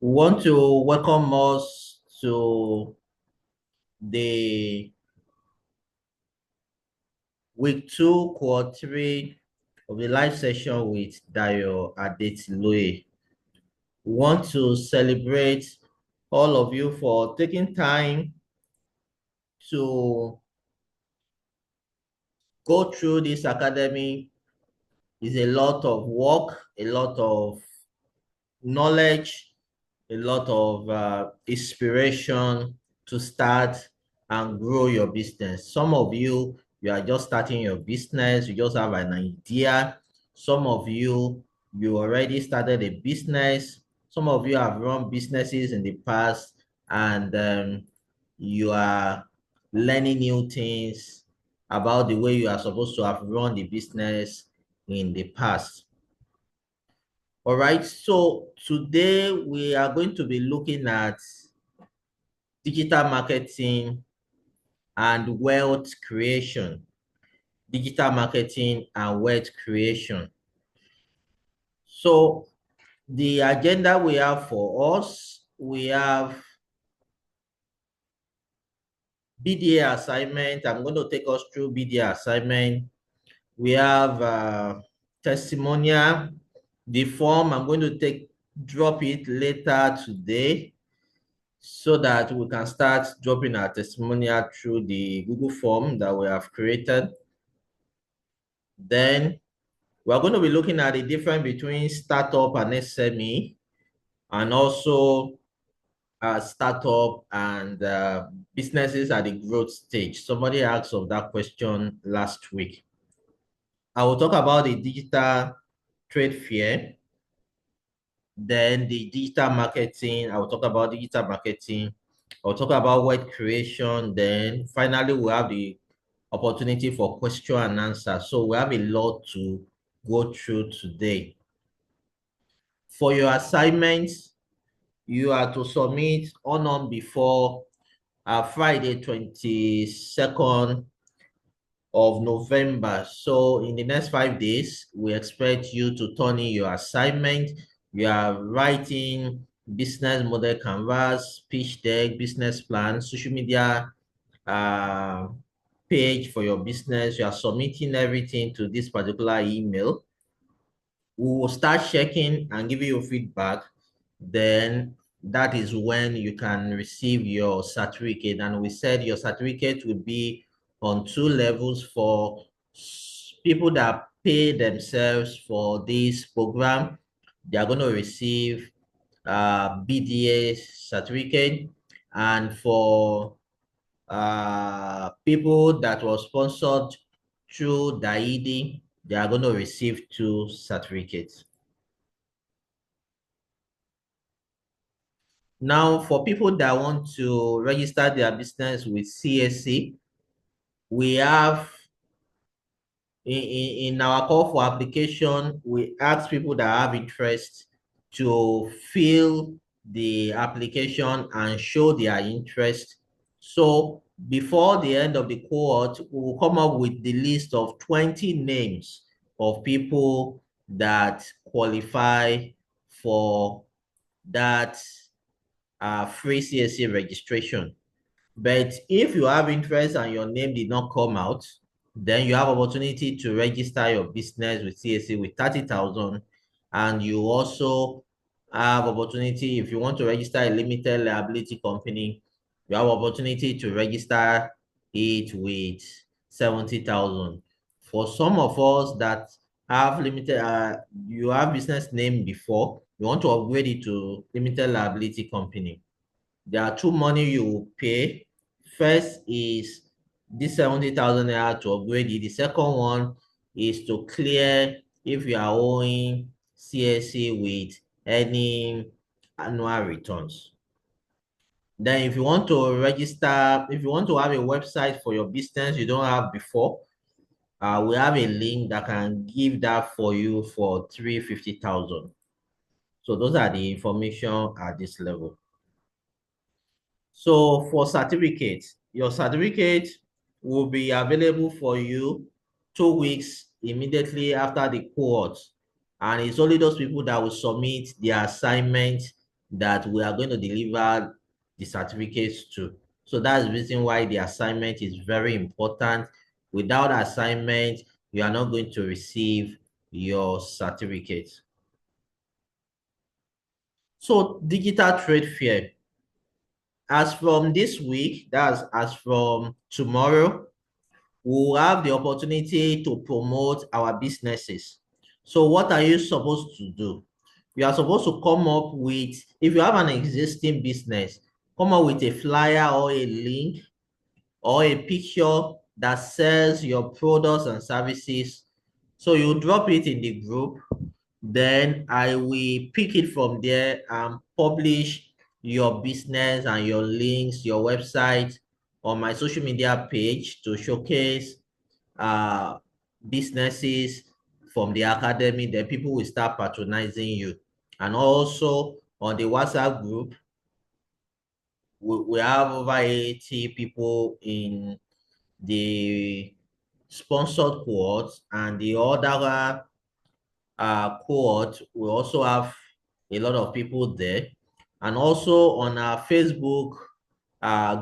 We want to welcome us to the week 2, quarter 3 of the live session with Dayo Adetiloye. We want to celebrate all of you for taking time to go through this academy. It's a lot of work, a lot of knowledge, a lot of inspiration to start and grow your business. Some of you, you are just starting your business, you just have an idea. Some of you, you already started a business. Some of you have run businesses in the past and you are learning new things about the way you are supposed to have run the business in the past. All right, so today we are going to be looking at digital marketing and wealth creation. Digital marketing and wealth creation. So the agenda we have for us, we have BDA assignment. I'm going to take us through BDA assignment. We have testimonial. The form, I'm going to drop it later today, so that we can start dropping our testimonial through the Google form that we have created. Then we're going to be looking at the difference between startup and SME, and also startup and businesses at the growth stage. Somebody asked of that question last week. I will talk about the digital trade fair, then the digital marketing. I will talk about digital marketing. I'll talk about word creation. Then finally, we'll have the opportunity for question and answer. So we have a lot to go through today. For your assignments, you are to submit on before Friday, 22nd of November. So in the next 5 days, we expect you to turn in your assignment. You are writing business model canvas, pitch deck, business plan, social media page for your business. You are submitting everything to this particular email. We will start checking and giving you feedback. Then that is when you can receive your certificate. And we said your certificate will be on 2 levels. For people that pay themselves for this program, they are going to receive BDA certificate. And for people that were sponsored through DAIDI, they are going to receive 2 certificates. Now, for people that want to register their business with CSC, we have in our call for application, we ask people that have interest to fill the application and show their interest. So before the end of the cohort, we will come up with the list of 20 names of people that qualify for that free CSC registration. But if you have interest and your name did not come out, then you have opportunity to register your business with CSC with 30,000. And you also have opportunity, if you want to register a limited liability company, you have opportunity to register it with 70,000. For some of us that have limited, you have business name before, you want to upgrade it to limited liability company. There are 2 money you will pay. First is this 70,000 naira to upgrade it. The second one is to clear if you are owing CSC with any annual returns. Then if you want to register, if you want to have a website for your business you don't have before, we have a link that can give that for you for 350,000. So those are the information at this level. So for certificates, your certificate will be available for you 2 weeks immediately after the cohort. And it's only those people that will submit their assignment that we are going to deliver the certificates to. So that's the reason why the assignment is very important. Without assignment, you are not going to receive your certificate. So digital trade fair. As from this week, that's as from tomorrow, we'll have the opportunity to promote our businesses. So what are you supposed to do? You are supposed to come up with, if you have an existing business, come up with a flyer or a link or a picture that sells your products and services. So you drop it in the group, then I will pick it from there and publish your business and your links, your website on my social media page to showcase businesses from the academy. Then people will start patronizing you. And also on the WhatsApp group, we have over 80 people in the sponsored cohort, and the other cohort, we also have a lot of people there. And also on our Facebook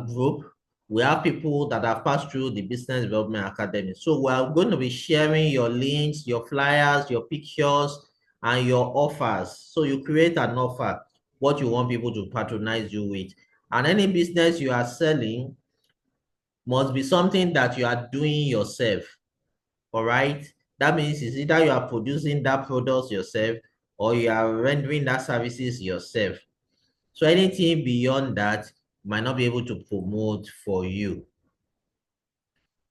group, we have people that have passed through the Business Development Academy. So we are going to be sharing your links, your flyers, your pictures, and your offers. So you create an offer, what you want people to patronize you with. And any business you are selling must be something that you are doing yourself. All right. That means it's either you are producing that product yourself or you are rendering that services yourself. So anything beyond that might not be able to promote for you.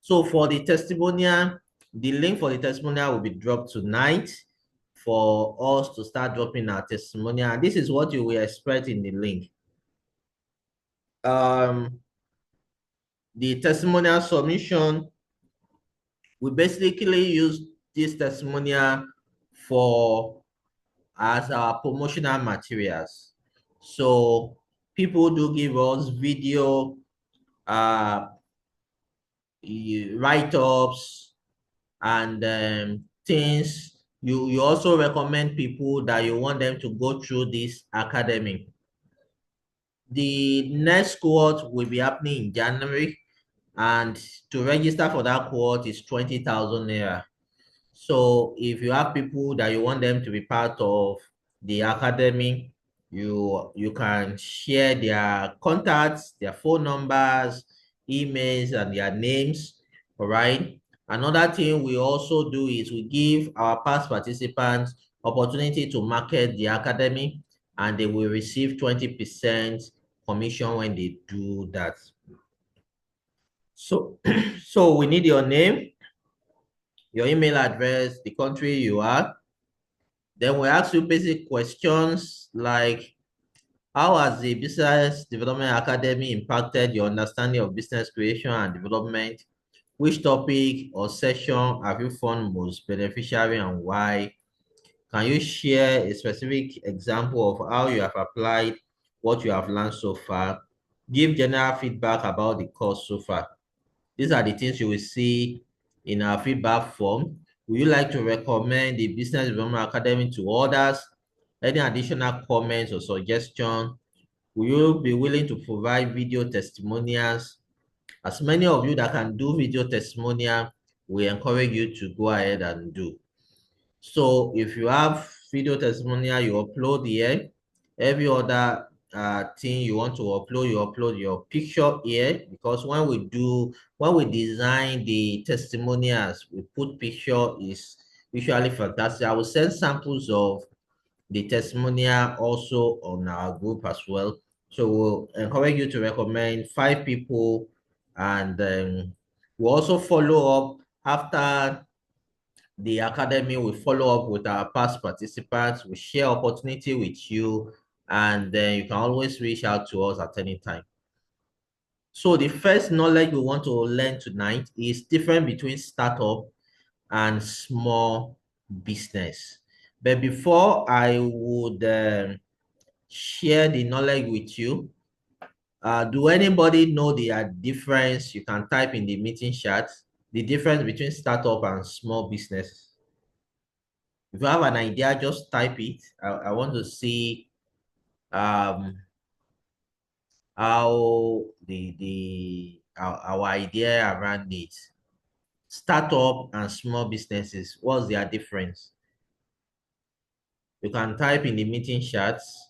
So for the testimonial, the link for the testimonial will be dropped tonight for us to start dropping our testimonial. And this is what you will expect in the link. The testimonial submission, we basically use this testimonial for as our promotional materials. So people do give us video write-ups and things. You also recommend people that you want them to go through this academy. The next cohort will be happening in January, and to register for that cohort is 20,000 naira. So if you have people that you want them to be part of the academy, you can share their contacts, their phone numbers, emails, and their names. All right. Another thing we also do is we give our past participants opportunity to market the academy, and they will receive 20% commission when they do that. So, so we need your name, your email address, the country you are. Then we ask you basic questions like, how has the Business Development Academy impacted your understanding of business creation and development? Which topic or session have you found most beneficial and why? Can you share a specific example of how you have applied what you have learned so far? Give general feedback about the course so far. These are the things you will see in our feedback form. Would you like to recommend the Business Development Academy to others? Any additional comments or suggestions? Will you be willing to provide video testimonials? As many of you that can do video testimonial, we encourage you to go ahead and do. So if you have video testimonial, you upload here. Every other thing you want to upload, you upload your picture here, because when we design the testimonials, we put picture is usually fantastic. I will send samples of the testimonial also on our group as well. So we'll encourage you to recommend 5 people, and we'll also follow up after the academy. Will follow up with our past participants. We share opportunity with you, and then you can always reach out to us at any time. So the first knowledge we want to learn tonight is difference between startup and small business. But before I would share the knowledge with you, do anybody know the difference? You can type in the meeting chat the difference between startup and small business. If you have an idea, just type it. I want to see um how our idea around it. Startup and small businesses, what's their difference? You can type in the meeting chats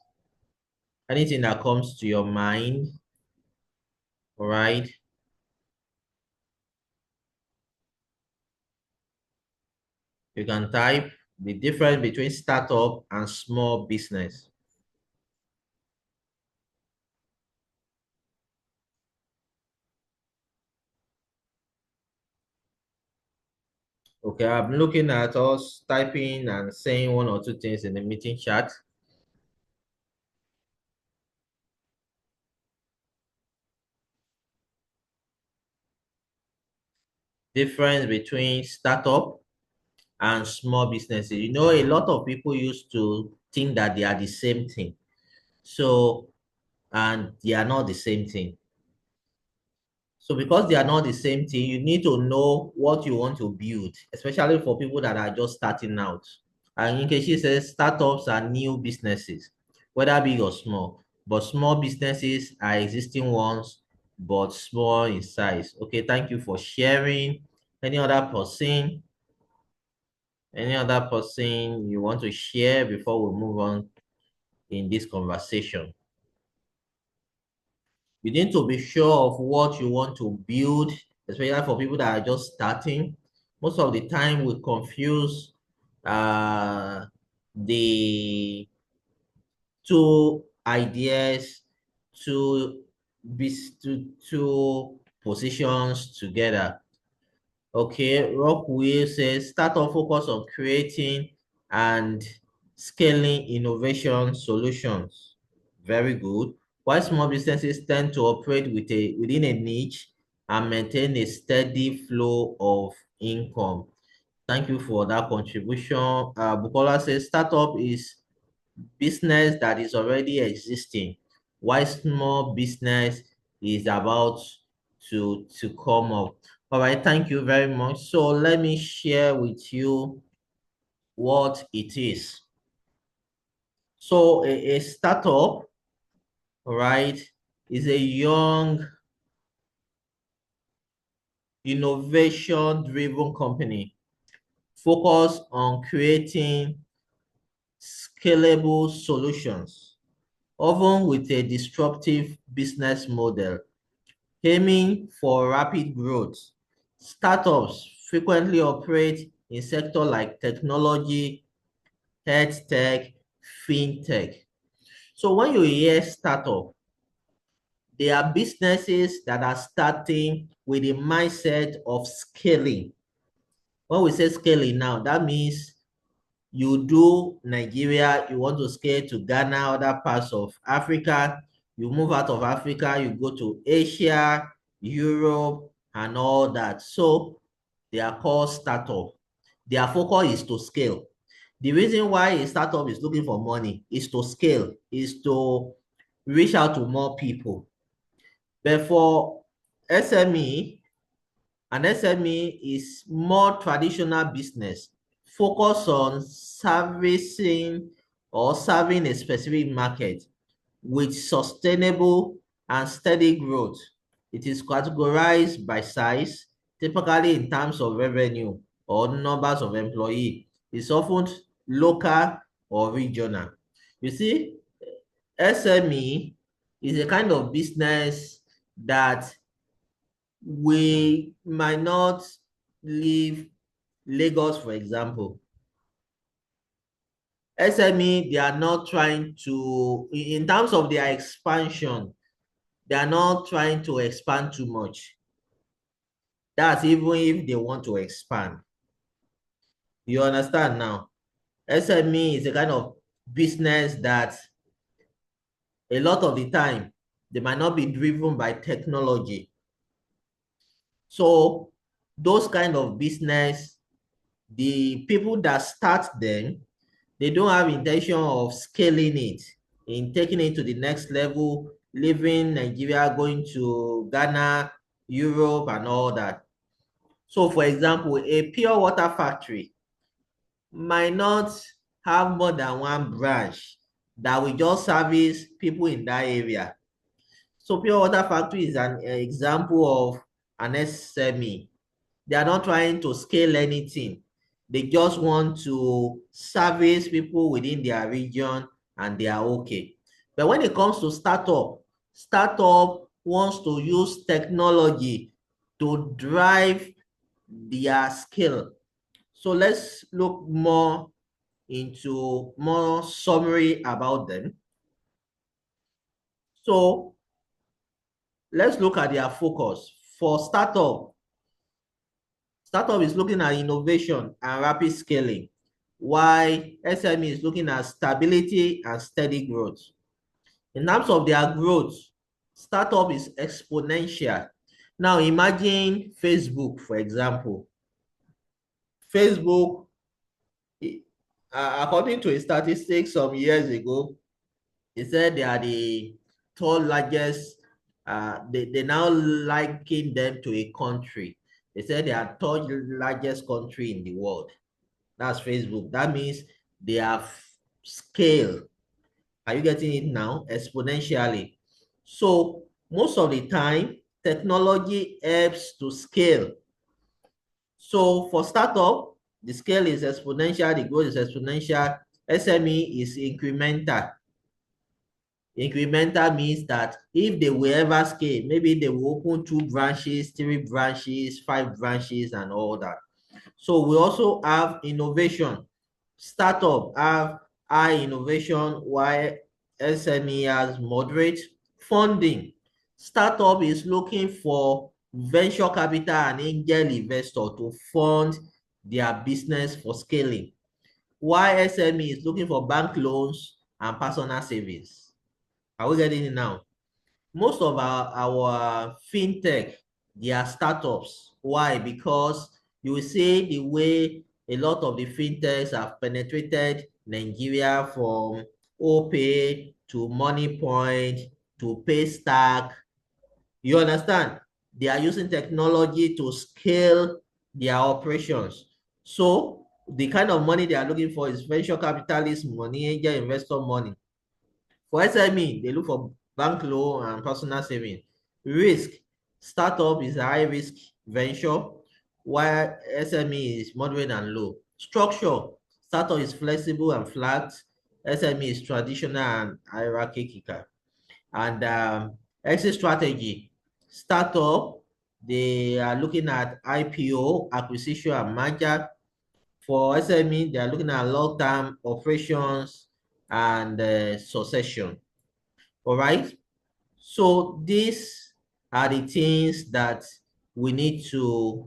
anything that comes to your mind, all right? You can type the difference between startup and small business. Okay, I'm looking at us typing and saying one or two things in the meeting chat. Difference between startup and small businesses. You know, a lot of people used to think that they are the same thing. So, and they are not the same thing. So because they are not the same thing, you need to know what you want to build, especially for people that are just starting out. And Nkechi says startups are new businesses, whether big or small. But small businesses are existing ones, but small in size. Okay, thank you for sharing. Any other person? Any other person you want to share before we move on in this conversation? You need to be sure of what you want to build, especially for people that are just starting. Most of the time, we confuse uh, the two ideas, two, two positions together. Okay, Rockwell says startup focus on creating and scaling innovation solutions. Very good. While small businesses tend to operate within a niche and maintain a steady flow of income. Thank you for that contribution. Bukola says startup is business that is already existing, while small business is about to come up. All right, thank you very much. So let me share with you what it is. So a startup, right, is a young, innovation-driven company focused on creating scalable solutions, often with a disruptive business model aiming for rapid growth. Startups frequently operate in sectors like technology, health tech, fintech. So when you hear startup, they are businesses that are starting with a mindset of scaling. When we say scaling now, that means you do Nigeria, you want to scale to Ghana, other parts of Africa, you move out of Africa, you go to Asia, Europe, and all that. So they are called startup. Their focus is to scale. The reason why a startup is looking for money is to scale, is to reach out to more people. But for SME, an SME is more traditional business, focus on servicing or serving a specific market with sustainable and steady growth. It is categorized by size, typically in terms of revenue or numbers of employees. It's often local or regional. You see, SME is a kind of business that we might not leave Lagos, for example. SME, they are not trying to, in terms of their expansion, they are not trying to expand too much. That's even if they want to expand. You understand now? SME is a kind of business that a lot of the time, they might not be driven by technology. So those kind of business, the people that start them, they don't have intention of scaling it, in taking it to the next level, leaving Nigeria, going to Ghana, Europe, and all that. So, for example, a pure water factory might not have more than one branch that will just service people in that area. So pure water factory is an example of an SME. They are not trying to scale anything. They just want to service people within their region and they are okay. But when it comes to startup wants to use technology to drive their skill. So let's look more into more summary about them. So let's look at their focus. For startup is looking at innovation and rapid scaling, while SME is looking at stability and steady growth. In terms of their growth, startup is exponential. Now imagine Facebook, for example. Facebook, according to a statistic some years ago, they said they are the third largest. They now liken them to a country. They said they are third largest country in the world. That's Facebook. That means they have scale. Are you getting it now? Exponentially. So most of the time, technology helps to scale. So for startup, the scale is exponential, the growth is exponential. SME is incremental. Incremental means that if they will ever scale, maybe they will open 2 branches, 3 branches, 5 branches, and all that. So we also have innovation. Startup have high innovation, while SME has moderate funding. Startup is looking for venture capital and angel investor to fund their business for scaling, while SME is looking for bank loans and personal savings. Are we getting it now? Most of our fintech, they are startups. Why? Because you will see the way a lot of the fintechs have penetrated Nigeria, from OPay to MoneyPoint to Paystack. You understand? They are using technology to scale their operations. So the kind of money they are looking for is venture capitalist money, angel investor money. For SME, they look for bank loan and personal saving. Risk, startup is a high risk venture, while SME is moderate and low. Structure, startup is flexible and flat. SME is traditional and hierarchical. And exit strategy, startup, they are looking at IPO, acquisition and merger. For SME, they are looking at long-term operations and succession. All right. So these are the things that we need to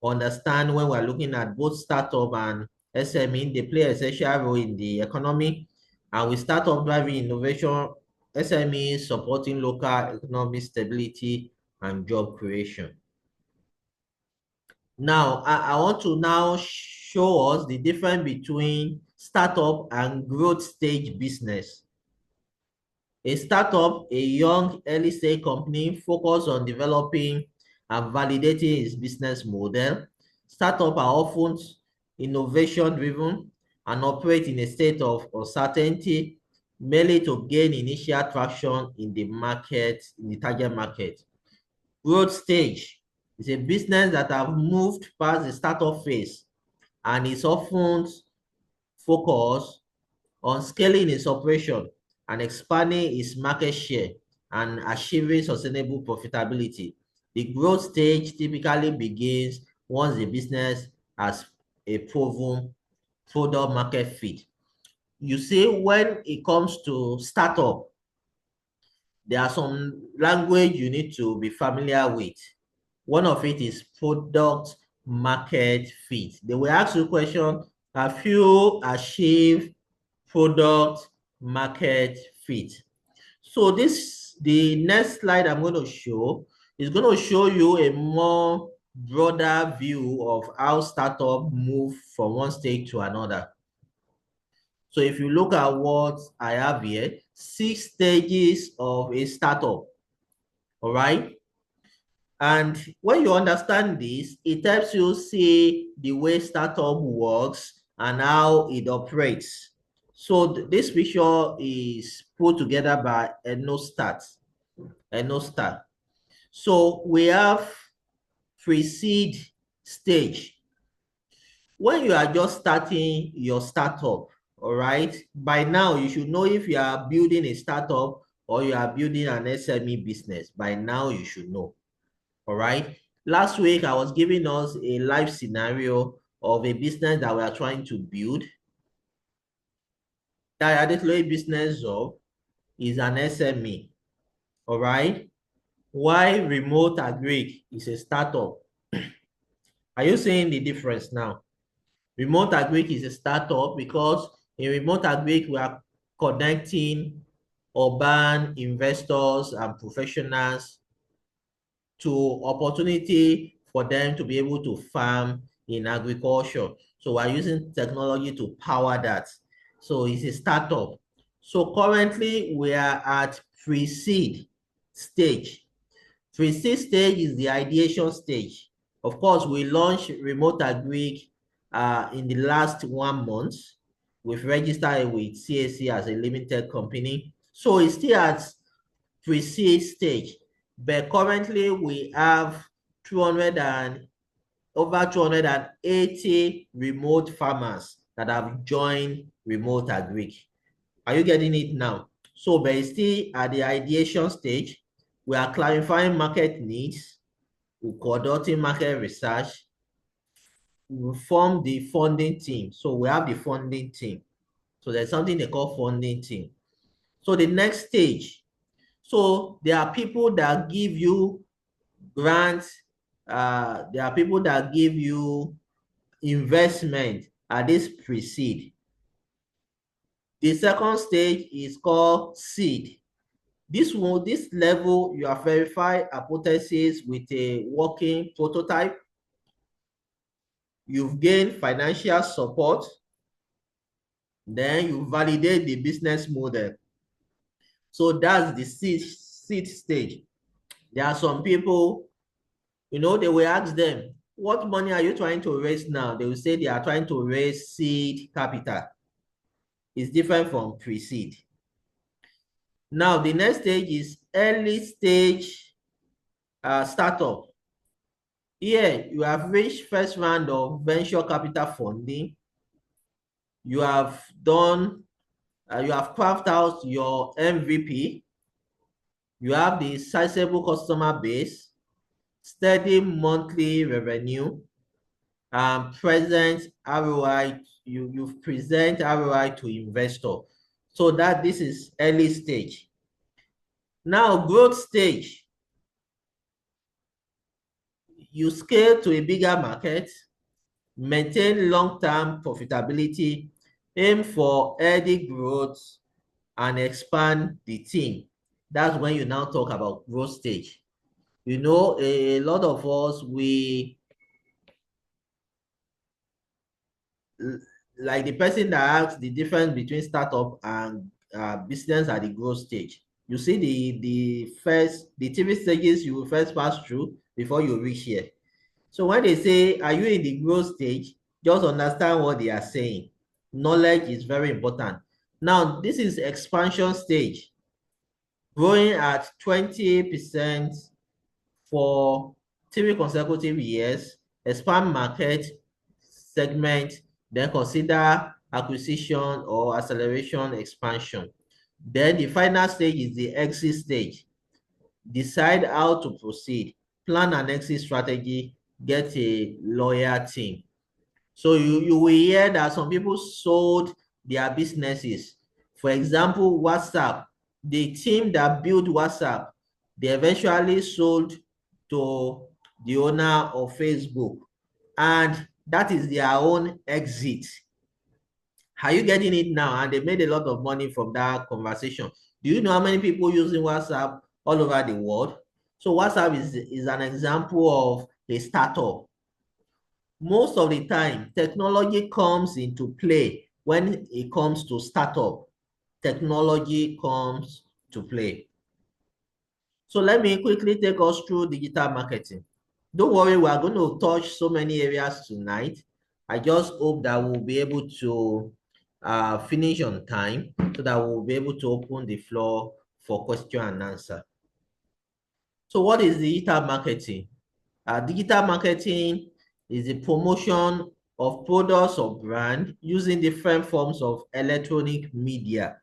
understand when we're looking at both startup and SME. They play an essential role in the economy. And with startup driving innovation, SME supporting local economic stability and job creation. Now, I want to now show us the difference between startup and growth stage business. A startup, a young early stage company focused on developing and validating its business model. Startups are often innovation driven and operate in a state of uncertainty, merely to gain initial traction in the market, in the target market. Growth stage is a business that have moved past the startup phase and is often focused on scaling its operation and expanding its market share and achieving sustainable profitability. The growth stage typically begins once the business has a proven product market fit. You see, when it comes to startup, there are some language you need to be familiar with. One of it is product market fit. They will ask you a question, have you achieved product market fit? So the next slide I'm going to show is going to show you a more broader view of how startup move from one stage to another. So if you look at what I have here, 6 stages of a startup, all right? And when you understand this, it helps you see the way startup works and how it operates. So this picture is put together by Enostat. Enostat. So we have pre-seed stage. When you are just starting your startup, all right, by now you should know if you are building a startup or you are building an SME business. By now you should know, all right. Last week I was giving us a live scenario of a business that we are trying to build. That particular business of is an SME, all right. Why remote agri is a startup? Are you seeing the difference now? Remote agric is a startup because in remote agric, we are connecting urban investors and professionals to opportunity for them to be able to farm in agriculture. So we're using technology to power that. So it's a startup. So currently we are at pre-seed stage. Pre-seed stage is the ideation stage. Of course, we launched Remote Agric in the last 1 month. We've registered with CAC as a limited company. So it's still at pre-seed stage. But currently we have 200 and over 280 remote farmers that have joined Remote Agric. Are you getting it now? So, but it's still at the ideation stage. We are clarifying market needs. We're conducting market research. We form the funding team. So we have the funding team. So there's something they call funding team. So the next stage. So there are people that give you grants. There are people that give you investment at this pre-seed. The second stage is called seed. This level, you have verified hypothesis with a working prototype. You've gained financial support. Then you validate the business model. So that's the seed stage. There are some people, they will ask them, what money are you trying to raise now? They will say they are trying to raise seed capital. It's different from pre-seed. Now, the next stage is early stage startup. Here, you have reached first round of venture capital funding. You have carved out your MVP. You have the sizable customer base, steady monthly revenue, and present ROI. You've present ROI to investor. So this is early stage. Now, growth stage. You scale to a bigger market, maintain long-term profitability, aim for healthy growth, and expand the team. That's when you now talk about growth stage. A lot of us, like the person that asks the difference between startup and business at the growth stage. You see the 3 stages you will first pass through before you reach here. So when they say, are you in the growth stage? Just understand what they are saying. Knowledge is very important. Now, this is expansion stage, growing at 20% for 3 consecutive years, expand market segment, then consider acquisition or acceleration expansion. Then the final stage is the exit stage. Decide how to proceed, plan an exit strategy, get a lawyer team. So you will hear that some people sold their businesses. For example, WhatsApp, the team that built WhatsApp, they eventually sold to the owner of Facebook. And that is their own exit. Are you getting it now? And they made a lot of money from that conversation. Do you know how many people using WhatsApp all over the world? So WhatsApp is an example of a startup. Most of the time, technology comes into play when it comes to startup. Technology comes to play. So let me quickly take us through digital marketing. Don't worry, we are going to touch so many areas tonight. I just hope that we'll be able to finish on time so that we'll be able to open the floor for question and answer. So what is digital marketing? Digital marketing is the promotion of products or brand using different forms of electronic media.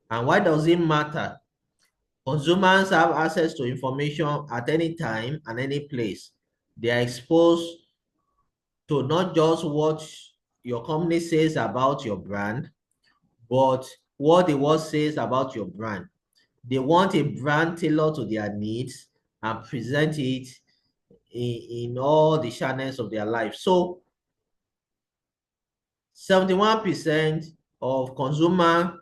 And why does it matter? Consumers have access to information at any time and any place. They are exposed to not just what your company says about your brand, but what the world says about your brand. They want a brand tailored to their needs and present it in all the channels of their life. So 71% of consumers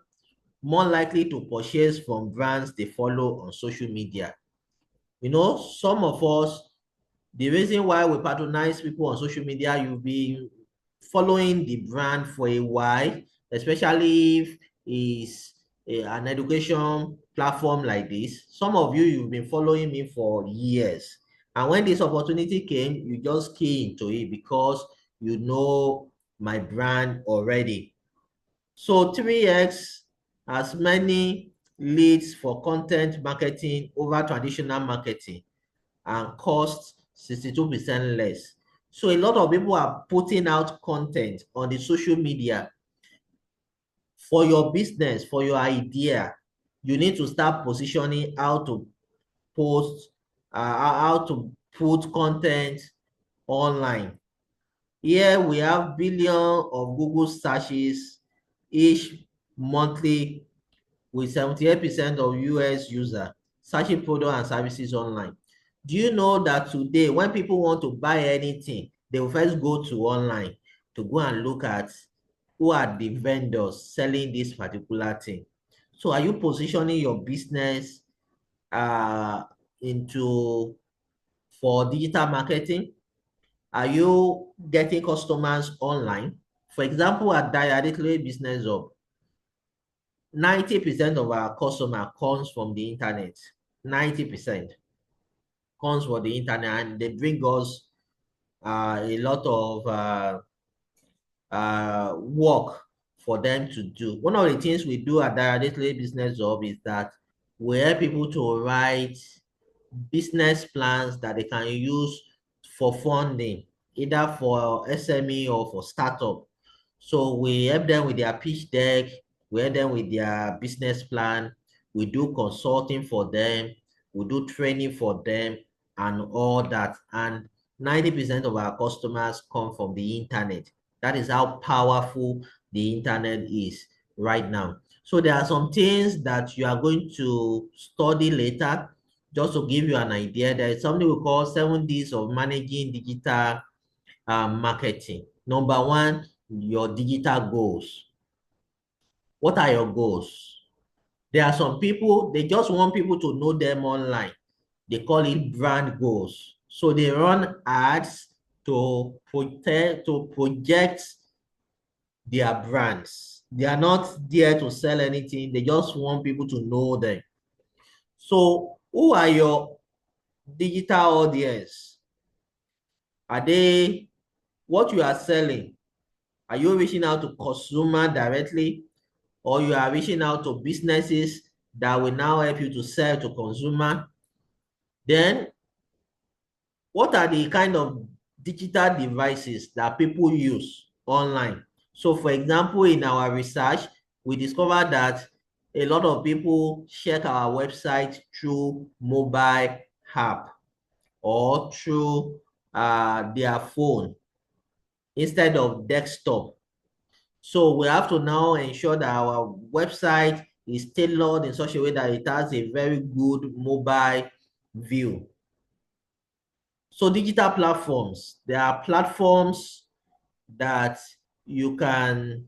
more likely to purchase from brands they follow on social media. You know, some of us, the reason why we patronize people on social media, you'll be following the brand for a while, especially if it's an education platform like this. Some of you, you've been following me for years. And when this opportunity came, you just key into it because you know my brand already. So 3x as many leads for content marketing over traditional marketing and cost 62% less. So a lot of people are putting out content on the social media for your business, for your idea. You need to start positioning how to post, how to put content online. Here we have billions of Google searches each monthly with 78% of US users searching products and services online. Do you know that today, when people want to buy anything, they will first go to online to go and look at who are the vendors selling this particular thing. So are you positioning your business uh, into for digital marketing? Are you getting customers online? For example, at Directly Business Hub, 90% of our customer comes from the internet. 90% comes from the internet, and they bring us a lot of work for them to do. One of the things we do at Directly Business Hub is that we help people to write business plans that they can use for funding, either for SME or for startup. So we help them with their pitch deck, we help them with their business plan, we do consulting for them, we do training for them, and all that. And 90% of our customers come from the internet. That is how powerful the internet is right now. So there are some things that you are going to study later. Just to give you an idea, there is something we call 7 Ds of managing digital marketing. Number one, your digital goals. What are your goals? There are some people, they just want people to know them online. They call it brand goals. So they run ads to project their brands. They are not there to sell anything. They just want people to know them. So who are your digital audience? Are they what you are selling? Are you reaching out to consumer directly, or you are reaching out to businesses that will now help you to sell to consumer? Then what are the kind of digital devices that people use online? So for example, in our research, we discovered that a lot of people check our website through mobile app or through their phone instead of desktop. So we have to now ensure that our website is tailored in such a way that it has a very good mobile view. So digital platforms, there are platforms that you can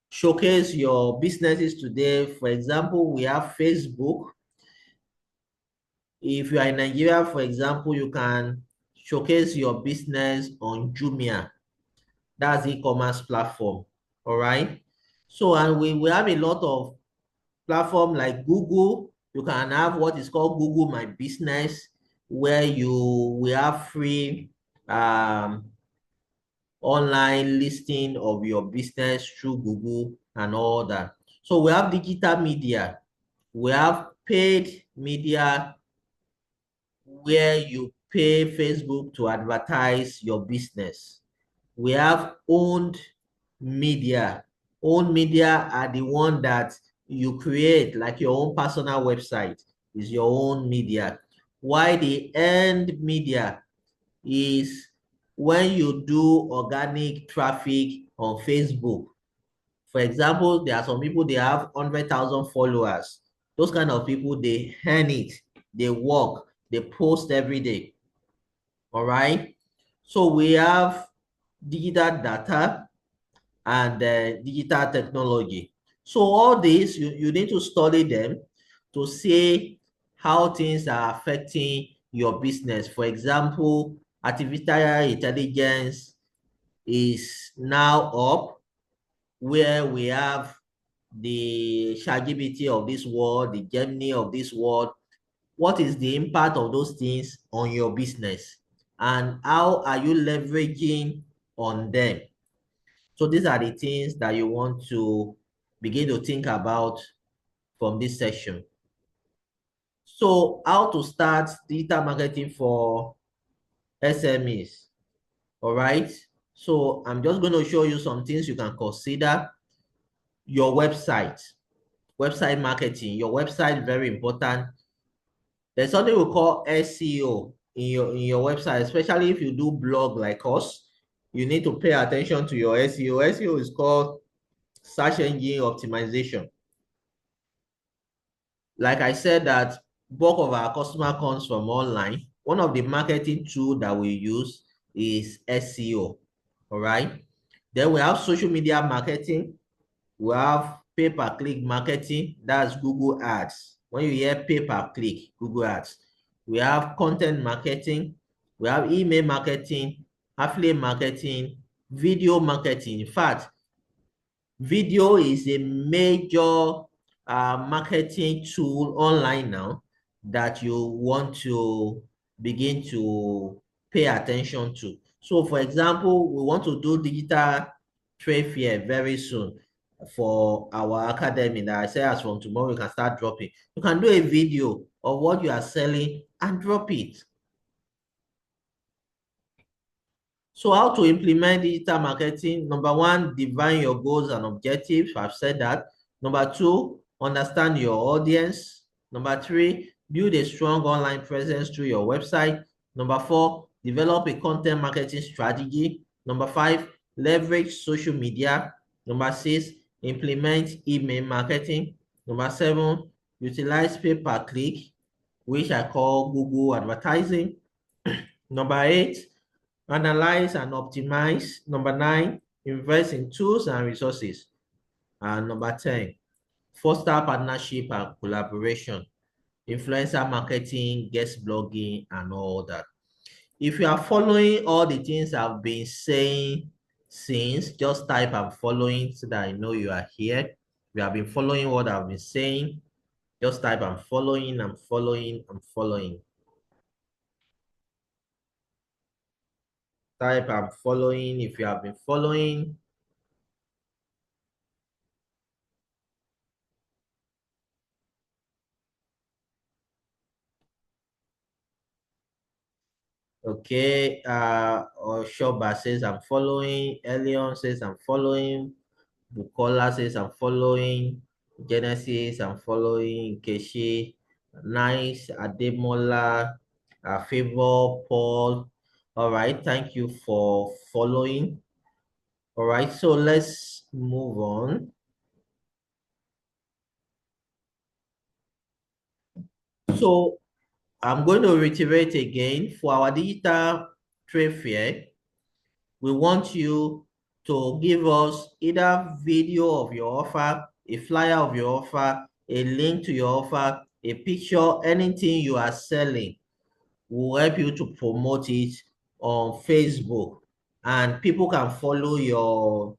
showcase your businesses today. For example, we have Facebook. If you are in Nigeria, for example, you can showcase your business on Jumia. That's e-commerce platform. All right. So, and we have a lot of platform like Google. You can have what is called Google My Business, where we have free online listing of your business through Google and all that. So we have digital media. We have paid media where you pay Facebook to advertise your business. We have owned media. Owned media are the one that you create, like your own personal website is your own media. Why the earned media is when you do organic traffic on Facebook. For example, there are some people, they have 100,000 followers. Those kind of people, they earn it, they work, they post every day. All right. So we have digital data and digital technology. So all this, you need to study them to see how things are affecting your business. For example, artificial intelligence is now up, where we have the ChatGPT of this world, the Gemini of this world. What is the impact of those things on your business? And how are you leveraging on them? So these are the things that you want to begin to think about from this session. So how to start digital marketing for SMEs. All right. So I'm just going to show you some things you can consider. Your website marketing. Your website, very important. There's something we call SEO in your website, especially if you do blog like us. You need to pay attention to your SEO. SEO is called search engine optimization. Like I said, that bulk of our customer comes from online. One of the marketing tool that we use is SEO. All right. Then we have social media marketing. We have pay-per-click marketing. That's Google Ads. When you hear pay-per-click, Google Ads. We have content marketing. We have email marketing, affiliate marketing, video marketing. In fact, video is a major marketing tool online now that you want to begin to pay attention to. So, for example, we want to do digital trade fair very soon for our academy that I say as from tomorrow we can start dropping. You can do a video of what you are selling and drop it. So how to implement digital marketing? Number one, define your goals and objectives. I've said that. Number two, understand your audience. Number three, build a strong online presence through your website. Number four, develop a content marketing strategy. Number five, leverage social media. Number six, implement email marketing. Number seven, utilize pay-per-click, which I call Google advertising. Number eight, analyze and optimize. Number nine, invest in tools and resources. And number 10, foster partnership and collaboration, influencer marketing, guest blogging, and all that. If you are following all the things I've been saying since, just type I'm following so that I know you are here. If you have been following what I've been saying, just type I'm following, I'm following, I'm following. Type I'm following if you have been following. Okay, Oshoba says I'm following. Elion says I'm following. Bukola says I'm following. Genesis, I'm following. Keshi, Nice, Ademola, Favor, Paul. All right, thank you for following. All right, so let's move on. So I'm going to reiterate again for our digital trade fair. We want you to give us either video of your offer, a flyer of your offer, a link to your offer, a picture, anything you are selling. Will help you to promote it on Facebook. And people can follow your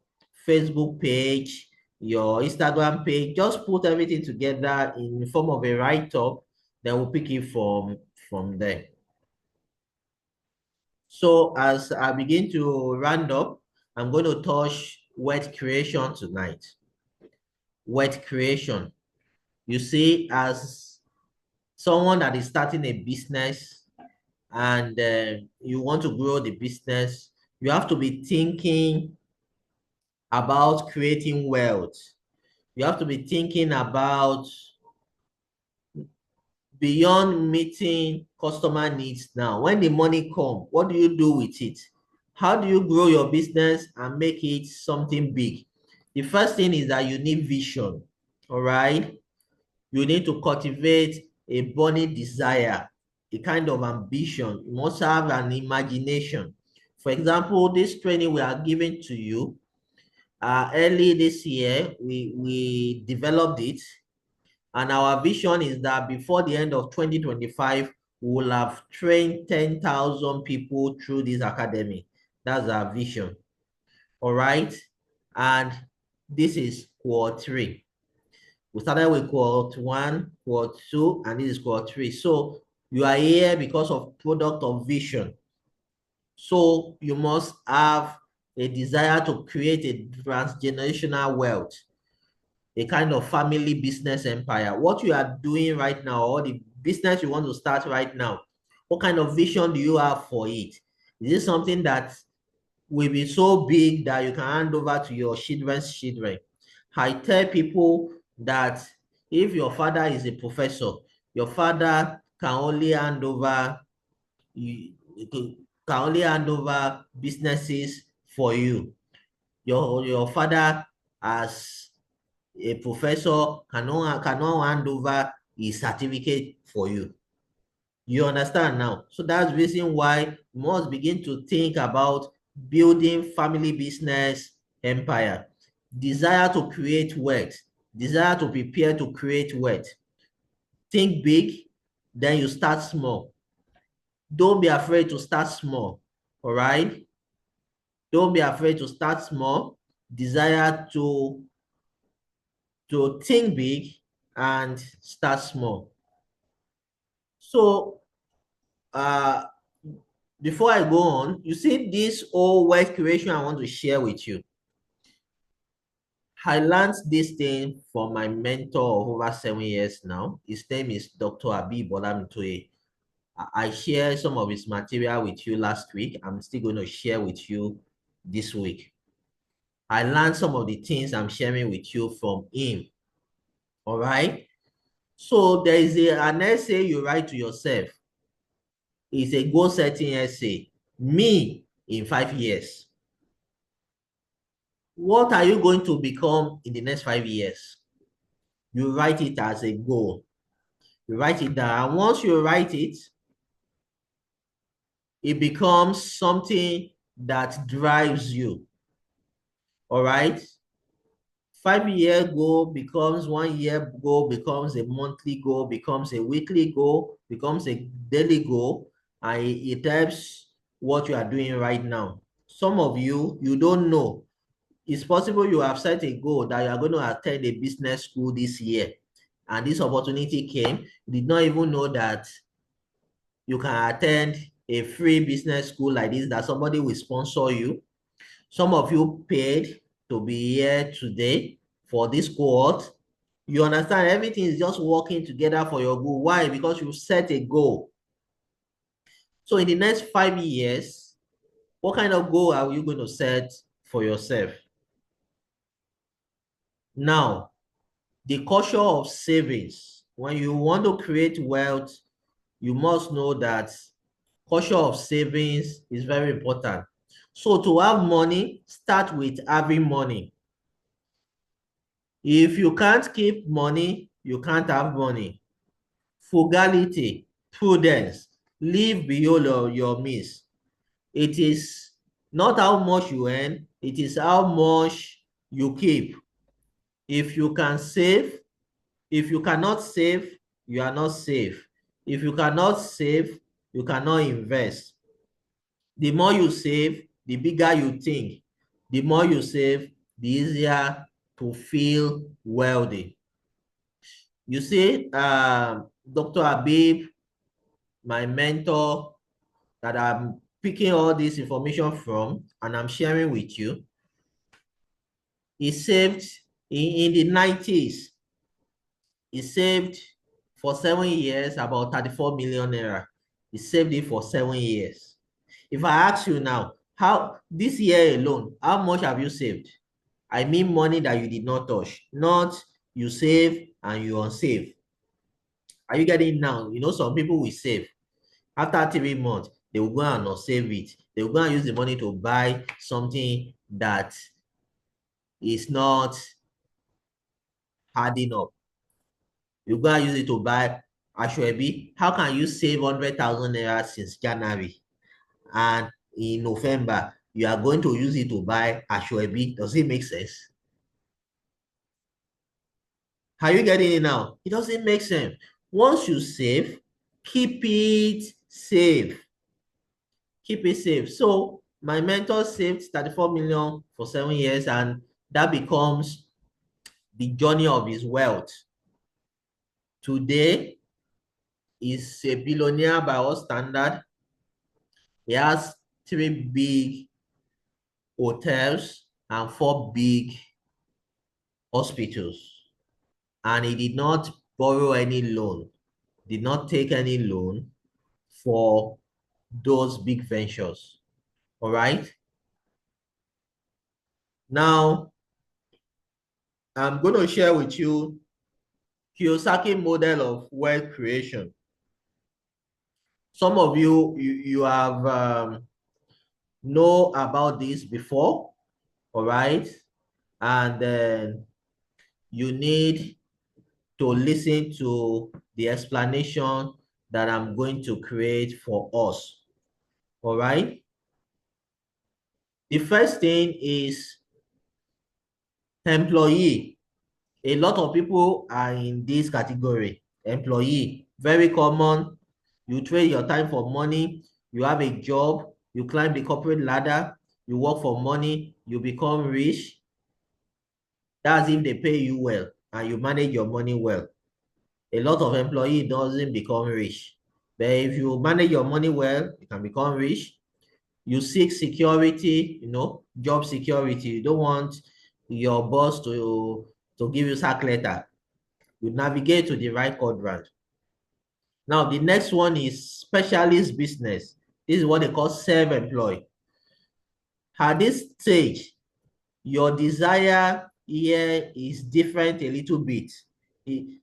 Facebook page, your Instagram page. Just put everything together in the form of a write-up, then we'll pick it from there. So as I begin to round up, I'm going to touch wealth creation tonight. Wealth creation. You see, as someone that is starting a business and you want to grow the business, you have to be thinking about creating wealth. You have to be thinking about beyond meeting customer needs now. When the money come, what do you do with it? How do you grow your business and make it something big? The first thing is that you need vision, all right? You need to cultivate a burning desire, a kind of ambition. You must have an imagination. For example, this training we are giving to you, early this year, we developed it. And our vision is that before the end of 2025, we will have trained 10,000 people through this academy. That's our vision. All right. And this is cohort 3. We started with cohort 1, cohort 2, and this is cohort 3. So you are here because of product of vision. So you must have a desire to create a transgenerational wealth, a kind of family business empire. What you are doing right now, or the business you want to start right now, what kind of vision do you have for it? Is it something that will be so big that you can hand over to your children's children? I tell people that if your father is a professor, your father can only hand over businesses for you. Your father as a professor cannot hand over his certificate for you. You understand now? So that's the reason why you must begin to think about building family business empire. Desire to create wealth. Desire to prepare to create wealth. Think big, then you start small. Don't be afraid to start small. All right? Don't be afraid to start small. Desire to think big and start small. So uh before I go on, you see this whole wealth creation I want to share with you. I learned this thing from my mentor of over 7 years now. His name is Dr. Abi Bolamitoye. I shared some of his material with you last week. I'm still going to share with you this week. I learned some of the things I'm sharing with you from him. All right. So there is an essay you write to yourself. It's a goal setting essay. Me in 5 years. What are you going to become in the next 5 years? You write it as a goal. You write it down. And once you write it, it becomes something that drives you. All right. 5 year goal becomes 1 year goal, becomes a monthly goal, becomes a weekly goal, becomes a daily goal, and it helps what you are doing right now. Some of you, you don't know. It's possible you have set a goal that you are going to attend a business school this year, and this opportunity came. You did not even know that you can attend a free business school like this, that somebody will sponsor you. Some of you paid to be here today for this cohort. You understand, everything is just working together for your goal. Why? Because you set a goal. So in the next 5 years, what kind of goal are you going to set for yourself? Now, the culture of savings. When you want to create wealth, you must know that culture of savings is very important. So to have money, start with having money. If you can't keep money, you can't have money. Frugality, prudence, live beyond your means. It is not how much you earn, it is how much you keep. If you can save, if you cannot save, you are not safe. If you cannot save, you cannot invest. The more you save, the bigger you think. The more you save, the easier to feel wealthy. You see, Dr. Habib, my mentor, that I'm picking all this information from and I'm sharing with you. He saved in the 90s. He saved for 7 years about 34 million naira. He saved it for 7 years. If I ask you now, how this year alone, how much have you saved? I mean money that you did not touch, not you save and you unsave. Are you getting it now? You know, some people will save. After 3 months, they will go and not save it. They will go and use the money to buy something that is not hard enough. You go and use it to buy Ashwebi. How can you save 100,000 naira since January? And in November, you are going to use it to buy Ashwebi. Does it make sense? Are you getting it now? It doesn't make sense. Once you save, keep it safe. Keep it safe. So my mentor saved 34 million for 7 years, and that becomes the journey of his wealth. Today, he's a billionaire by all standard. He has 3 big hotels and 4 big hospitals. And he did not borrow any loan, did not take any loan for those big ventures. All right. Now, I'm going to share with you Kiyosaki model of wealth creation. Some of you have know about this before, all right? And then you need to listen to the explanation that I'm going to create for us, all right? The first thing is employee. A lot of people are in this category. Employee, very common. You trade your time for money. You have a job. You climb the corporate ladder. You work for money. You become rich. That's if they pay you well and you manage your money well. A lot of employee doesn't become rich. But if you manage your money well, you can become rich. You seek security, job security. You don't want your boss to give you sack letter. You navigate to the right quadrant. Now, the next one is specialist business. This is what they call self-employed. At this stage, your desire here is different a little bit.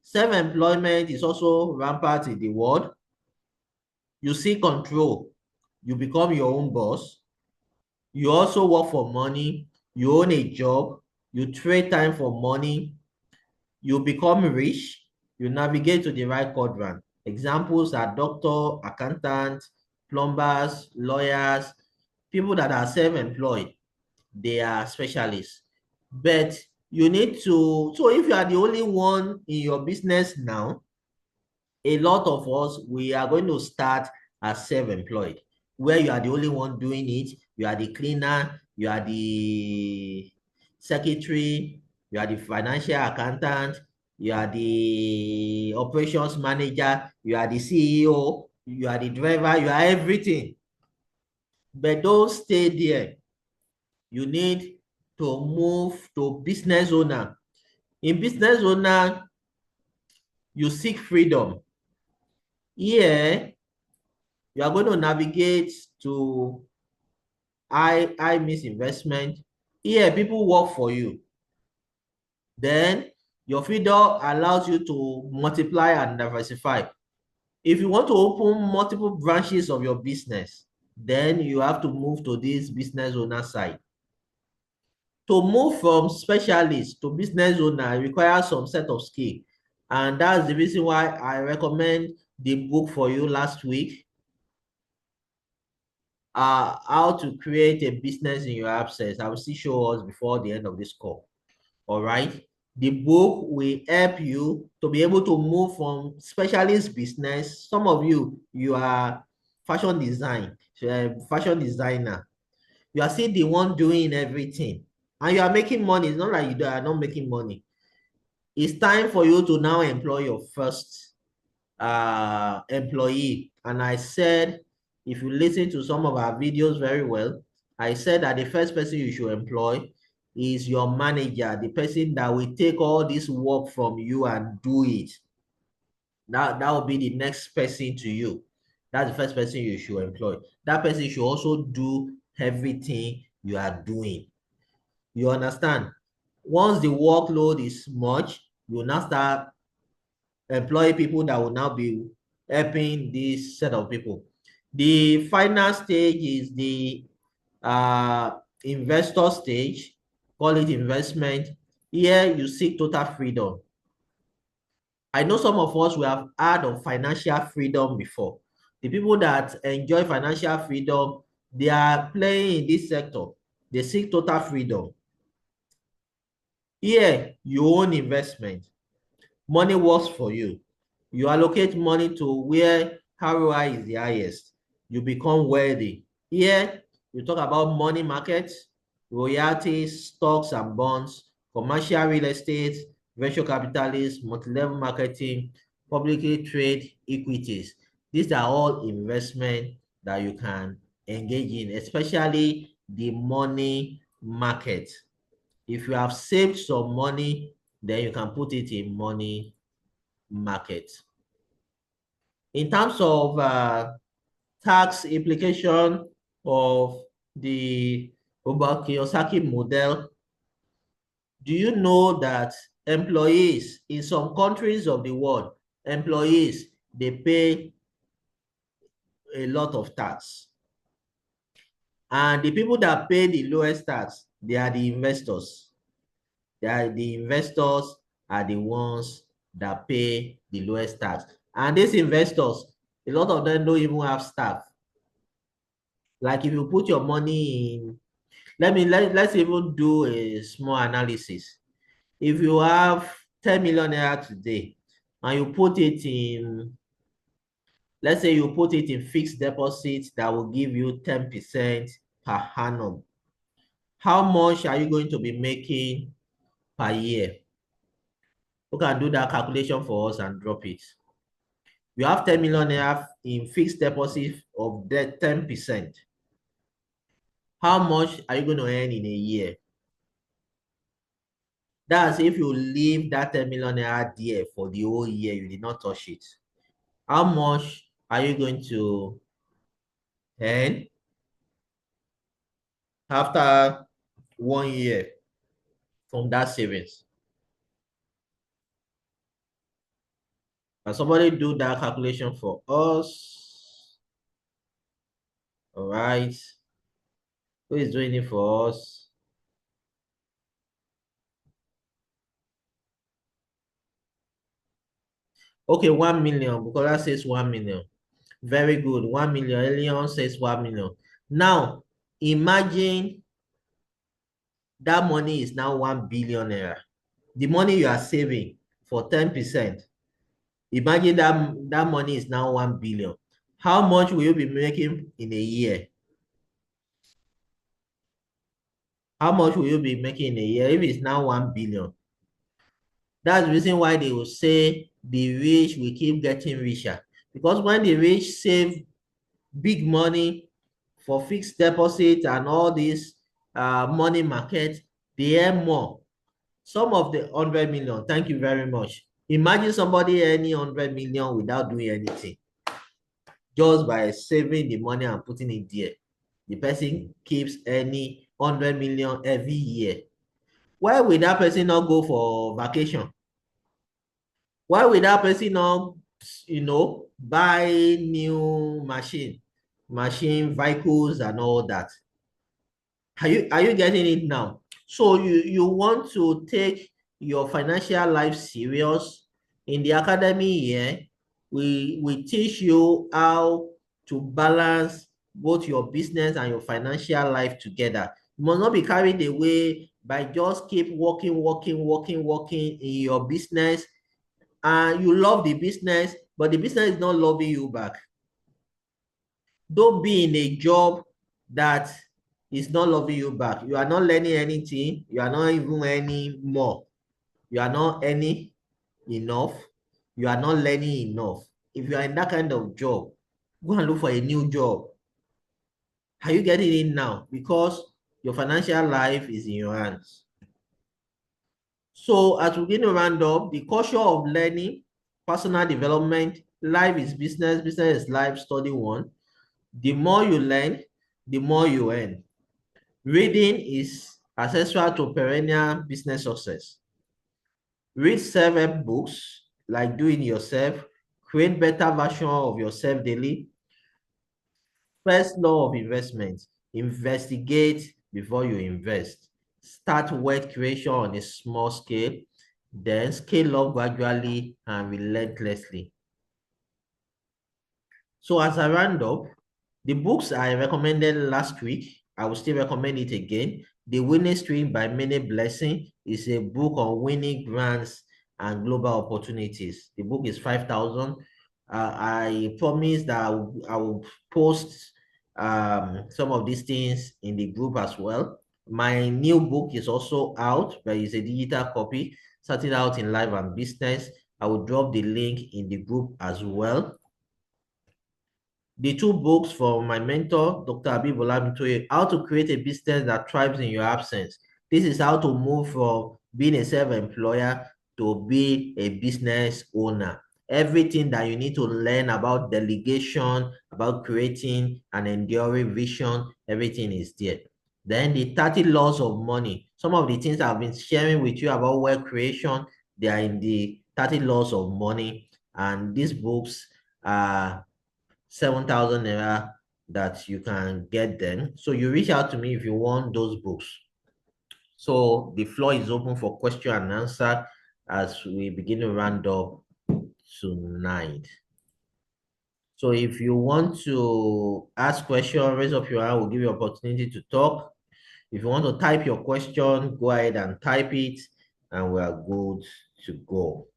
Self-employment is also rampant in the world. You seek control. You become your own boss. You also work for money. You own a job. You trade time for money. You become rich. You navigate to the right quadrant. Examples are doctor, accountant, plumbers, lawyers, people that are self-employed. They are specialists. But you need to, so if you are the only one in your business now, a lot of us, we are going to start as self-employed, where you are the only one doing it. You are the cleaner, you are the secretary, you are the financial accountant, you are the operations manager, you are the CEO, you are the driver, you are everything. But don't stay there. You need to move to business owner. In business owner, you seek freedom. Here, you are going to navigate to I miss investment. Here, people work for you. Then your freedom allows you to multiply and diversify. If you want to open multiple branches of your business, then you have to move to this business owner side. To move from specialist to business owner requires some set of skill. And that's the reason why I recommend the book for you last week. How to create a business in your absence. I will still show us before the end of this call. All right. The book will help you to be able to move from specialist business. Some of you are fashion design, fashion designer. You are still the one doing everything. And you are making money. It's not like you are not making money. It's time for you to now employ your first employee. And I said, if you listen to some of our videos very well, I said that the first person you should employ is your manager, the person that will take all this work from you and do it. That will be the next person to you. That's the first person you should employ. That person should also do everything you are doing. You understand? Once the workload is much, you will now start employing people that will now be helping this set of people. The final stage is the investor stage, call it investment. Here you seek total freedom. I know some of us will have heard of financial freedom before. The people that enjoy financial freedom, they are playing in this sector. They seek total freedom. Here, you own investment. Money works for you. You allocate money to where ROI is the highest. You become wealthy. Here, you talk about money markets, royalties, stocks and bonds, commercial real estate, venture capitalists, multi-level marketing, publicly trade equities. These are all investment that you can engage in, especially the money market. If you have saved some money, then you can put it in money market. In terms of tax implication of the Kiyosaki model, do you know that employees in some countries of the world, employees, they pay a lot of tax. And the people that pay the lowest tax, they are the investors. The investors are the ones that pay the lowest tax. And these investors, a lot of them don't even have staff. Like if you put your money in, let's even do a small analysis. If you have 10 million naira today and you put it in, let's say you put it in fixed deposits that will give you 10% per annum. How much are you going to be making per year? Who can do that calculation for us and drop it? You have 10 million naira in fixed deposit of that 10%. How much are you going to earn in a year? That's if you leave that 10 million naira there for the whole year, you did not touch it. How much are you going to earn after 1 year from that savings? Can somebody do that calculation for us? All right. Who is doing it for us? Okay, 1 million. Because that says 1 million. Very good. 1 million. Elion says 1 million. Now, imagine that money is now 1 billion naira. The money you are saving for 10%. Imagine that money is now 1 billion. How much will you be making in a year? How much will you be making in a year if it's now 1 billion? That's the reason why they will say the rich will keep getting richer. Because when the rich save big money for fixed deposit and all this money market, they earn more. Some of the 100 million, thank you very much. Imagine somebody earning 100 million without doing anything. Just by saving the money and putting it there. The person keeps earning 100 million every year. Why would that person not go for vacation? Why would that person not, buy new machine, vehicles and all that? Are you getting it now? So you want to take your financial life serious. In the academy here, we teach you how to balance both your business and your financial life together. You must not be carried away by just keep working in your business, and you love the business, but the business is not loving you back. Don't be in a job that is not loving you back. You are not learning anything. You are not even earning more. You are not earning enough. You are not learning enough. If you are in that kind of job, go and look for a new job. Are you getting it now? Because your financial life is in your hands. So as we begin to round up, the culture of learning, personal development, life is business, business is life, study one. The more you learn, the more you earn. Reading is essential to perennial business success. Read self-help books like Do It Yourself, create better version of yourself daily. First law of investment, investigate before you invest. Start wealth creation on a small scale, then scale up gradually and relentlessly. So as I round up, the books I recommended last week, I will still recommend it again. The Winning Streak by Many Blessing is a book on winning brands and global opportunities. The book is 5,000. I promise that I will post some of these things in the group as well. My new book is also out, but it's a digital copy, starting out in life and business. I will drop the link in the group as well. The two books from my mentor, Dr. Abib Olabintoye, How to Create a Business That Thrives in Your Absence. This is how to move from being a self-employer to be a business owner. Everything that you need to learn about delegation, about creating an enduring vision, everything is there. Then the 30 laws of money. Some of the things I've been sharing with you about wealth creation, they are in the 30 laws of money. And these books are 7,000 naira that you can get them. So you reach out to me if you want those books. So the floor is open for question and answer as we begin to round up tonight. So if you want to ask question, raise up your hand, we'll give you opportunity to talk. If you want to type your question, go ahead and type it and we are good to go.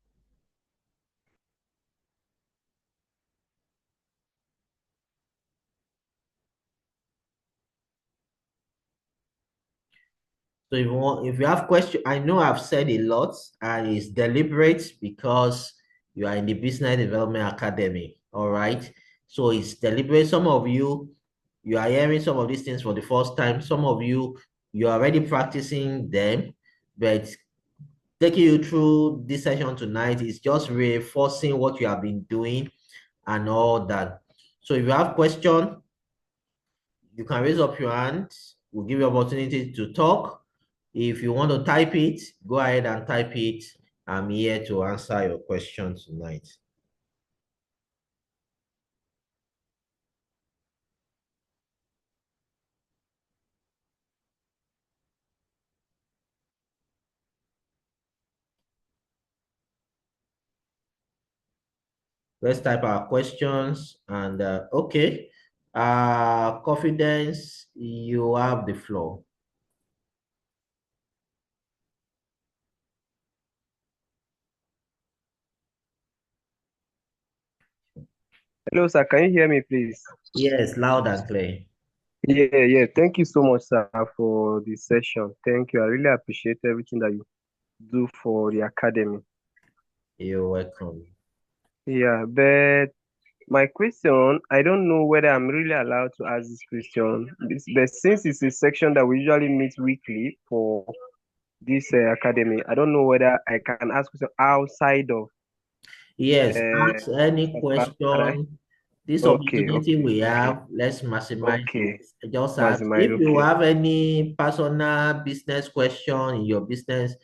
So if you have question, I know I've said a lot and it's deliberate because you are in the Business Development Academy. All right. So it's deliberate. Some of you, you are hearing some of these things for the first time. Some of you, you're already practicing them, but taking you through this session tonight is just reinforcing what you have been doing and all that. So if you have question, you can raise up your hand. We'll give you opportunity to talk. If you want to type it, go ahead and type it. I'm here to answer your question tonight. Let's type our questions and okay. Confidence, you have the floor. Hello, sir. Can you hear me, please? Yes, loud and clear. Yeah. Thank you so much, sir, for this session. Thank you. I really appreciate everything that you do for the academy. You're welcome. Yeah, but my question, I don't know whether I'm really allowed to ask this question, but since it's a section that we usually meet weekly for this academy, I don't know whether I can ask question outside of Yes, uh, ask any class. Can I? question. This Okay, opportunity okay, we okay, have, let's maximize it. okay. Just ask. Maximize, If you okay. have any personal business question in your business,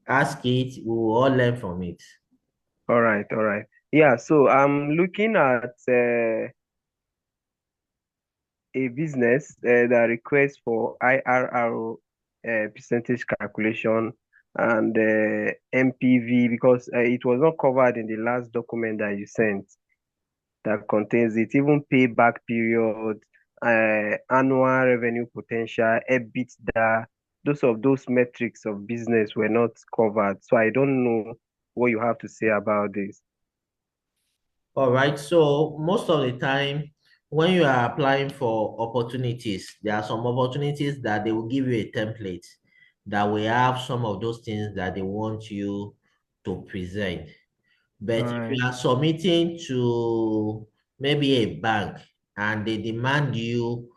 ask it. We will all learn from it. All right. Yeah, so I'm looking at a business that requests for IRR percentage calculation and MPV because it was not covered in the last document that you sent that contains it, even payback period, annual revenue potential, EBITDA, those metrics of business were not covered. So I don't know what you have to say about this. All right. So most of the time, when you are applying for opportunities, there are some opportunities that they will give you a template that will have some of those things that they want you to present. All But if right. you are submitting to maybe a bank and they demand you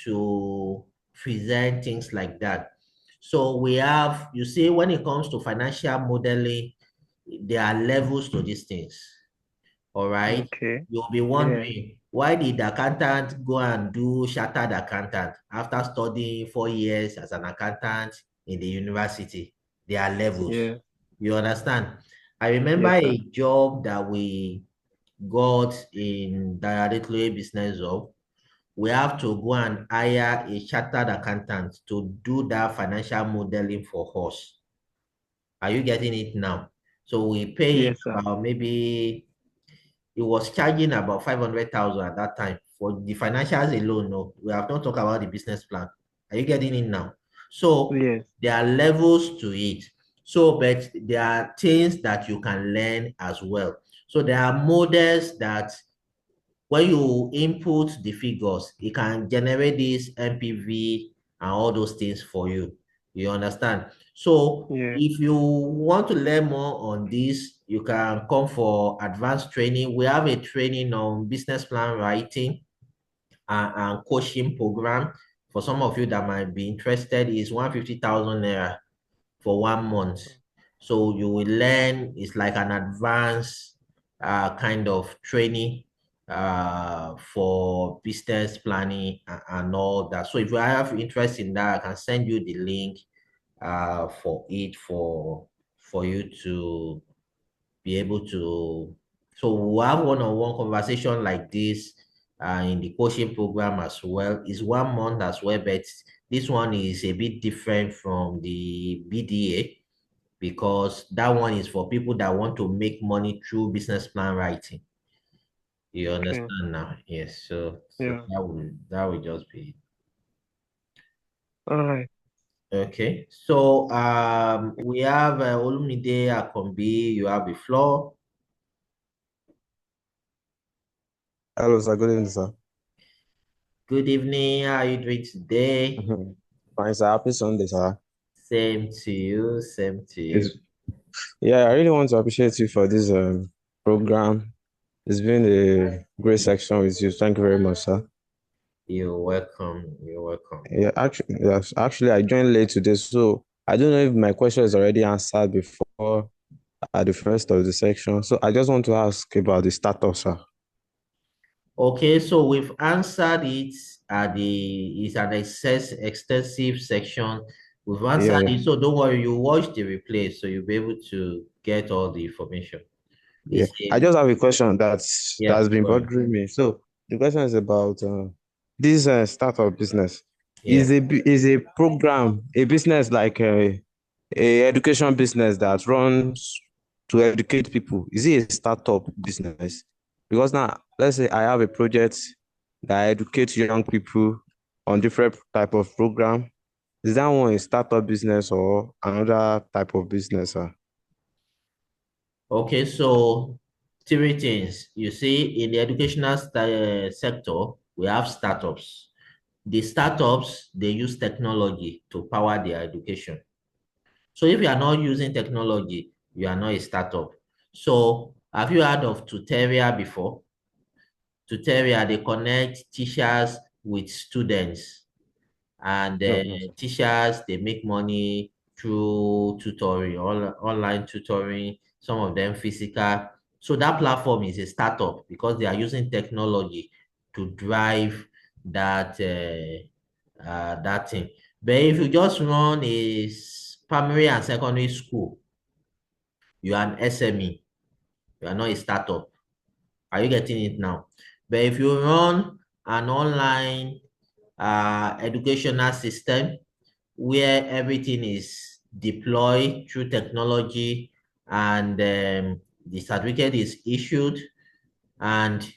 to present things like that, So we have, you see, when it comes to financial modeling, there are levels to these things. All right. Okay. You'll be Yeah. wondering, why did the accountant go and do chartered accountant after studying 4 years as an accountant in the university? There are levels. Yeah. You understand? I remember Yes, a sir. job that we got in directly business of. We have to go and hire a chartered accountant to do that financial modeling for us. Are you getting it now? So we pay him Yes, sir. about maybe he was charging about 500,000 at that time for the financials alone. No, we have not talked about the business plan. Are you getting it now? So Yes. there are levels to it. So, but there are things that you can learn as well. So there are models that when you input the figures, it can generate this MPV and all those things for you. You understand? So Yeah. if you want to learn more on this, you can come for advanced training. We have a training on business plan writing and coaching program. For some of you that might be interested, is 150,000 naira for 1 month. So you will learn, it's like an advanced kind of training for business planning and all that. So if you have interest in that, I can send you the link for it for you to be able to. So we'll have one-on-one conversation like this in the coaching program as well. It's 1 month as well, but this one is a bit different from the BDA because that one is for people that want to make money through business plan writing. You Okay. understand now? Yes. So Yeah. that will just be All right. okay. So we have Olumide Akombi. You have the floor. Hello, sir. Good evening, sir. Good evening. How are you doing today? Mhm. Fine, sir. Happy Sunday, sir. Same to you. Same to you. It's, yeah, I really want to appreciate you for this program. It's been a great section with you. Thank you very much, sir. You're welcome. You're welcome. Yeah, actually, yes, actually, I joined late today, so I don't know if my question is already answered before at the first of the section. So I just want to ask about the status, sir. Okay, so we've answered it at the it's an extensive section. We've Yeah, answered yeah. it, so don't worry, you watch the replay, so you'll be able to get all the information. Yeah, It's I a just have a question that's yeah, been go on. bothering me. So the question is about this startup business. Yeah. Is a program a business like a education business that runs to educate people? Is it a startup business? Because now let's say I have a project that educates young people on different type of program. Is that one a startup business or another type of business? Okay, so three things. You see, in the educational sector, we have startups. The startups, they use technology to power their education. So if you are not using technology, you are not a startup. So have you heard of Tuteria before? Tuteria, they connect teachers with students, and No, no, sir. teachers, they make money through tutoring, online tutoring, some of them physical. So that platform is a startup because they are using technology to drive that thing. But if you just run a primary and secondary school, you are an SME, you are not a startup. Are you getting it now? But if you run an online educational system where everything is deployed through technology and the certificate is issued and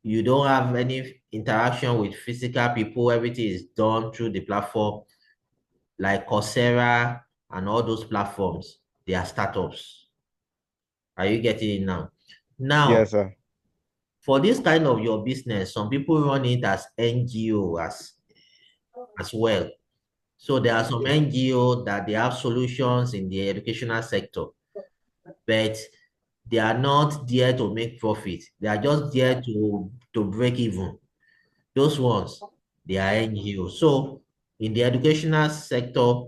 you don't have any interaction with physical people, everything is done through the platform like Coursera and all those platforms, they are startups. Are you getting it now? Now, Yes, sir. for this kind of your business, some people run it as NGO as well. So there are some NGO that they have solutions in the educational sector, but they are not there to make profit. They are just there to break even. Those ones, they are NGO. So in the educational sector,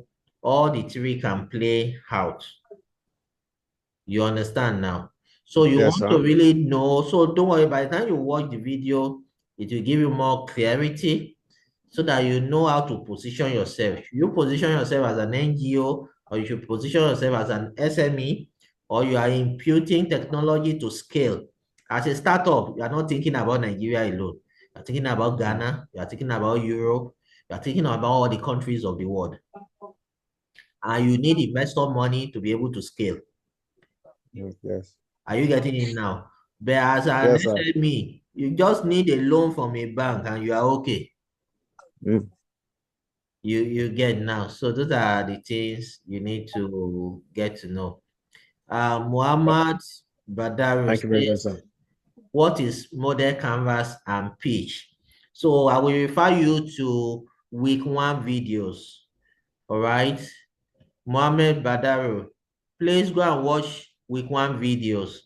all the three can play out. You understand now? So you Yes, want to sir. really know. So don't worry, by the time you watch the video, it will give you more clarity so that you know how to position yourself. You position yourself as an NGO, or you should position yourself as an SME, or you are imputing technology to scale. As a startup, you are not thinking about Nigeria alone. You are thinking about Ghana, you are thinking about Europe, you are thinking about all the countries of the world. And you need investor money to be able to scale. Yes, yes. Are you getting it now? But as an Yes, sir. SME, you just need a loan from a bank and you are okay. Mm. You get now. So those are the things you need to get to know. Muhammad Badaru Thank you very much, says, sir. what is model canvas and pitch? So I will refer you to week one videos. All right. Mohammed Badaru, please go and watch week one videos.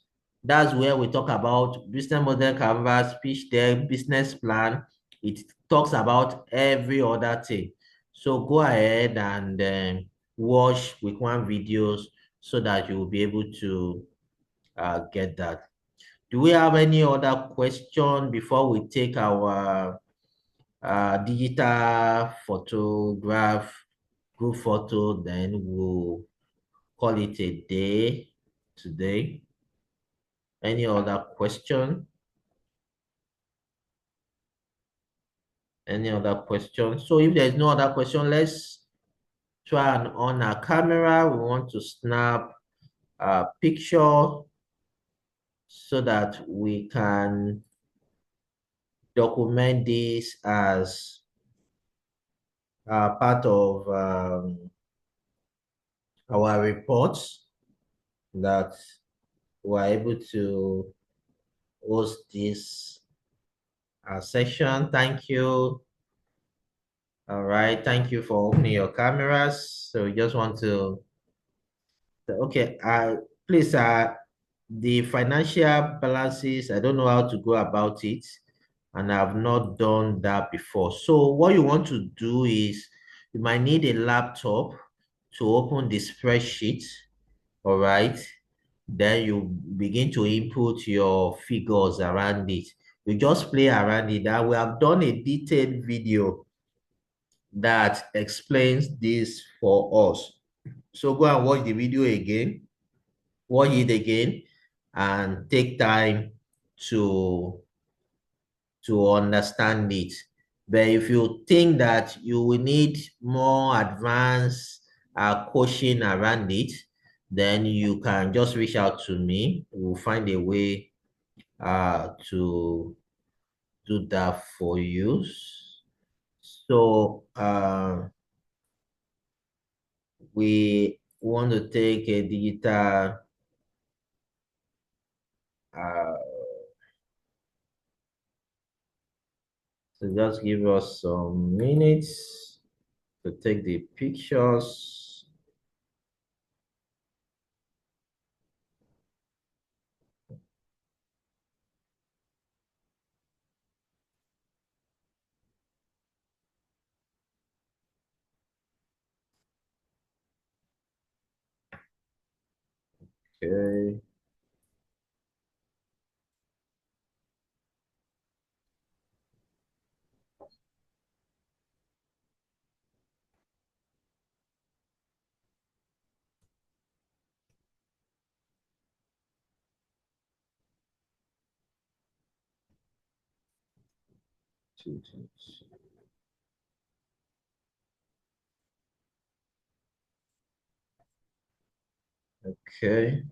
That's where we talk about business model canvas, pitch deck, business plan. It talks about every other thing. So go ahead and watch week one videos so that you will be able to get that. Do we have any other question before we take our digital photograph group photo? Then we'll call it a day today. Any other question? Any other question? So if there's no other question, let's try and on our camera. We want to snap a picture so that we can document this as part of our reports that we're able to host this session. Thank you. All right, thank you for opening your cameras. So we just want to, okay, please, the financial balances, I don't know how to go about it, and I've not done that before. So what you want to do is you might need a laptop to open the spreadsheet, all right? Then you begin to input your figures around it. You just play around it. That we have done a detailed video that explains this for us. So go and watch the video again, watch it again, and take time to understand it. But if you think that you will need more advanced coaching around it, then you can just reach out to me. We'll find a way to do that for you. So we want to take a digital so just give us some minutes to take the pictures. Okay. Okay.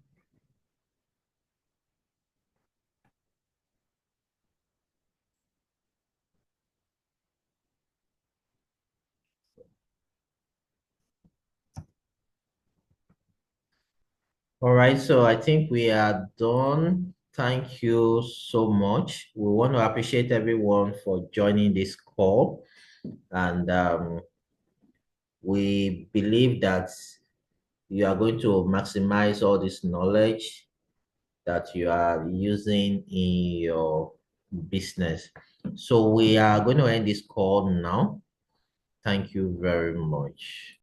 All right, so I think we are done. Thank you so much. We want to appreciate everyone for joining this call. And we believe that you are going to maximize all this knowledge that you are using in your business. So we are going to end this call now. Thank you very much.